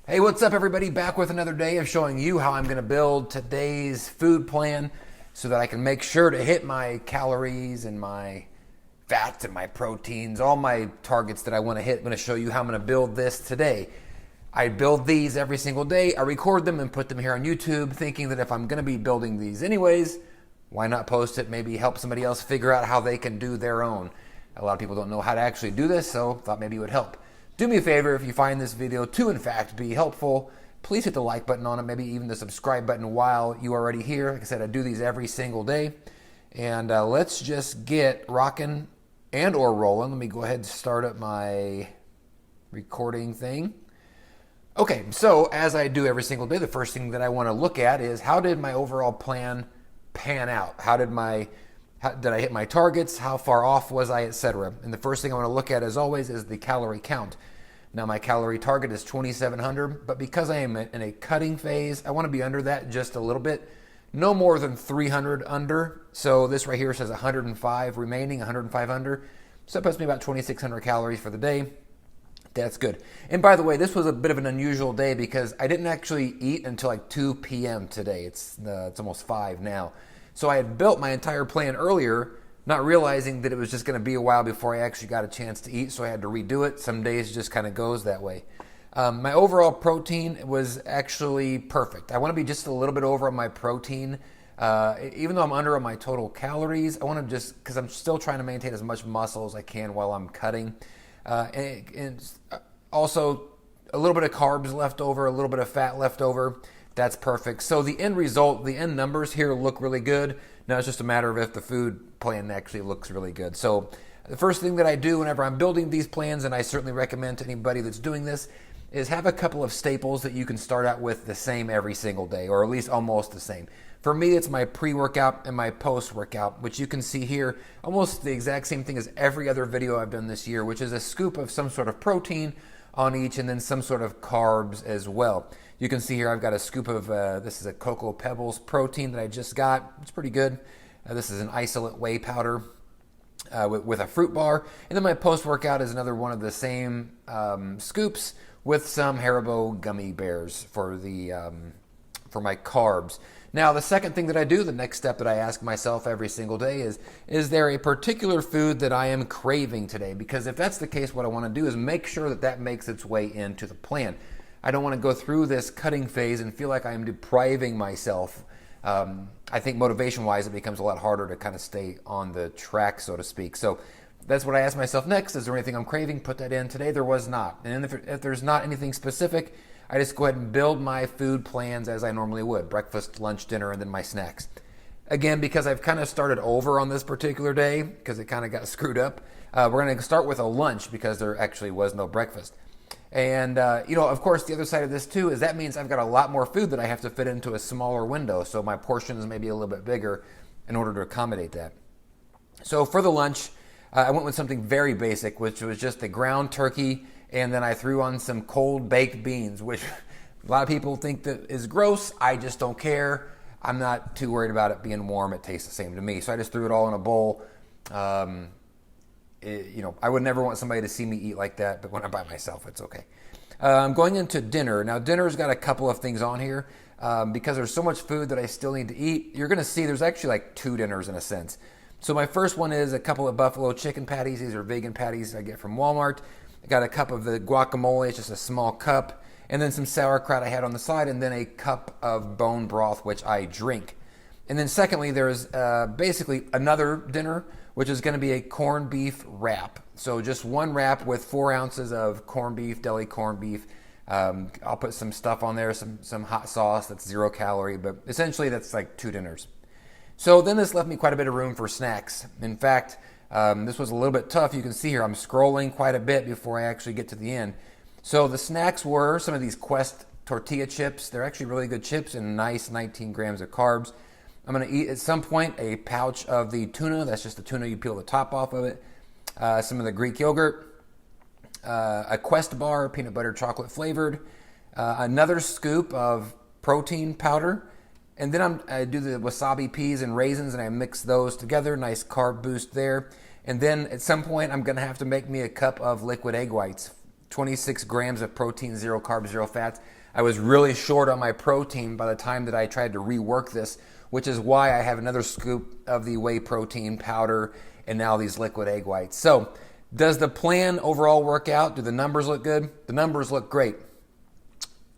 Hey, what's up everybody? Back with another day of showing you how I'm going to build today's food plan so that I can make sure to hit my calories and my fats and my proteins, all my targets that I want to hit. I'm going to show you how I'm going to build this today. I build these every single day. I record them and put them here on YouTube thinking that if I'm going to be building these anyways, why not post it? Maybe help somebody else figure out how they can do their own. A lot of people don't know how to actually do this, so thought maybe it would help. Do me a favor, if you find this video to in fact be helpful, please hit the like button on it, maybe even the subscribe button while you are already here. Like I said, I do these every single day. And let's just get rocking and or rolling. Let me go ahead and start up my recording thing. Okay, so as I do every single day, the first thing that I want to look at is how did my overall plan pan out? Did I hit my targets? How far off was I, etc.? And the first thing I want to look at, as always, is the calorie count. Now, my calorie target is 2,700, but because I am in a cutting phase, I want to be under that just a little bit. No more than 300 under. So this right here says 105 remaining, 105 under. So that puts me about 2,600 calories for the day. That's good. And by the way, this was a bit of an unusual day because I didn't actually eat until like 2 p.m. today. It's almost 5 now. So I had built my entire plan earlier, not realizing that it was just going to be a while before I actually got a chance to eat, so I had to redo it. Some days it just kind of goes that way. My overall protein was actually perfect. I want to be just a little bit over on my protein. Even though I'm under on my total calories, I want to just, because I'm still trying to maintain as much muscle as I can while I'm cutting. And also a little bit of carbs left over, a little bit of fat left over. That's perfect. So the end result, the end numbers here look really good. Now it's just a matter of if the food plan actually looks really good. So the first thing that I do whenever I'm building these plans, and I certainly recommend to anybody that's doing this, is have a couple of staples that you can start out with the same every single day, or at least almost the same. For me, it's my pre-workout and my post-workout, which you can see here, almost the exact same thing as every other video I've done this year, which is a scoop of some sort of protein on each and then some sort of carbs as well. You can see here I've got a scoop of, this is a Cocoa Pebbles protein that I just got. It's pretty good. This is an isolate whey powder with a fruit bar. And then my post-workout is another one of the same scoops with some Haribo gummy bears for my carbs. Now, the second thing that I do, the next step that I ask myself every single day is there a particular food that I am craving today? Because if that's the case, what I want to do is make sure that that makes its way into the plan. I don't want to go through this cutting phase and feel like I am depriving myself. I think motivation-wise, it becomes a lot harder to kind of stay on the track, so to speak. So that's what I ask myself next. Is there anything I'm craving? Put that in. Today there was not. And if there's not anything specific, I just go ahead and build my food plans as I normally would. Breakfast, lunch, dinner, and then my snacks. Again, because I've kind of started over on this particular day, because it kind of got screwed up, we're going to start with a lunch because there actually was no breakfast. And, of course, the other side of this, too, is that means I've got a lot more food that I have to fit into a smaller window. So my portions may be a little bit bigger in order to accommodate that. So for the lunch, I went with something very basic, which was just a ground turkey. And then I threw on some cold baked beans, which a lot of people think that is gross. I just don't care. I'm not too worried about it being warm. It tastes the same to me. So I just threw it all in a bowl. I would never want somebody to see me eat like that, but when I'm by myself, it's okay. I'm going into dinner. Now, dinner's got a couple of things on here. Because there's so much food that I still need to eat, you're going to see there's actually like 2 dinners in a sense. So my first one is a couple of buffalo chicken patties. These are vegan patties I get from Walmart. I got a cup of the guacamole. It's just a small cup. And then some sauerkraut I had on the side, and then a cup of bone broth, which I drink. And then secondly, there's basically another dinner, which is going to be a corned beef wrap. So just one wrap with 4 ounces of corned beef, deli corned beef. I'll put some stuff on there, some hot sauce that's 0 calorie, but essentially that's like 2 dinners. So then this left me quite a bit of room for snacks. In fact, this was a little bit tough. You can see here I'm scrolling quite a bit before I actually get to the end. So the snacks were some of these Quest tortilla chips. They're actually really good chips and nice 19 grams of carbs. I'm going to eat at some point a pouch of the tuna. That's just the tuna, you peel the top off of it. Some of the Greek yogurt. A Quest bar, peanut butter chocolate flavored. Another scoop of protein powder. And then I do the wasabi peas and raisins, and I mix those together. Nice carb boost there. And then at some point, I'm going to have to make me a cup of liquid egg whites 26 grams of protein, 0 carbs, 0 fats. I was really short on my protein by the time that I tried to rework this, which is why I have another scoop of the whey protein powder and now these liquid egg whites. So does the plan overall work out? Do the numbers look good? The numbers look great.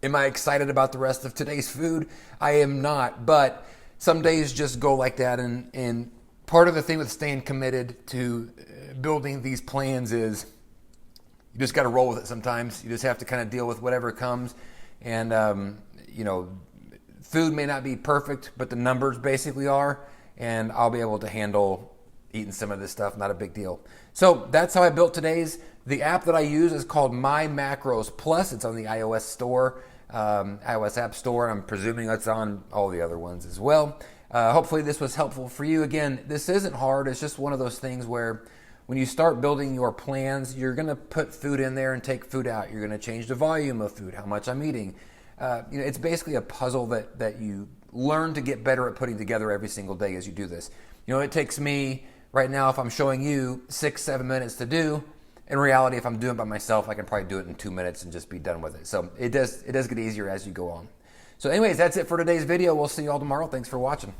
Am I excited about the rest of today's food? I am not, but some days just go like that. And part of the thing with staying committed to building these plans is you just got to roll with it sometimes. You just have to kind of deal with whatever comes. And, food may not be perfect, but the numbers basically are. And I'll be able to handle eating some of this stuff. Not a big deal. So that's how I built today's. The app that I use is called My Macros Plus. It's on the iOS store, iOS App Store. I'm presuming it's on all the other ones as well. Hopefully this was helpful for you. Again, this isn't hard. It's just one of those things where when you start building your plans, you're going to put food in there and take food out. You're going to change the volume of food, how much I'm eating. It's basically a puzzle that you learn to get better at putting together every single day as you do this. It takes me right now, if I'm showing you 6-7 minutes to do. In reality, if I'm doing it by myself, I can probably do it in 2 minutes and just be done with it. So it does get easier as you go on. So anyways, that's it for today's video. We'll see you all tomorrow. Thanks for watching.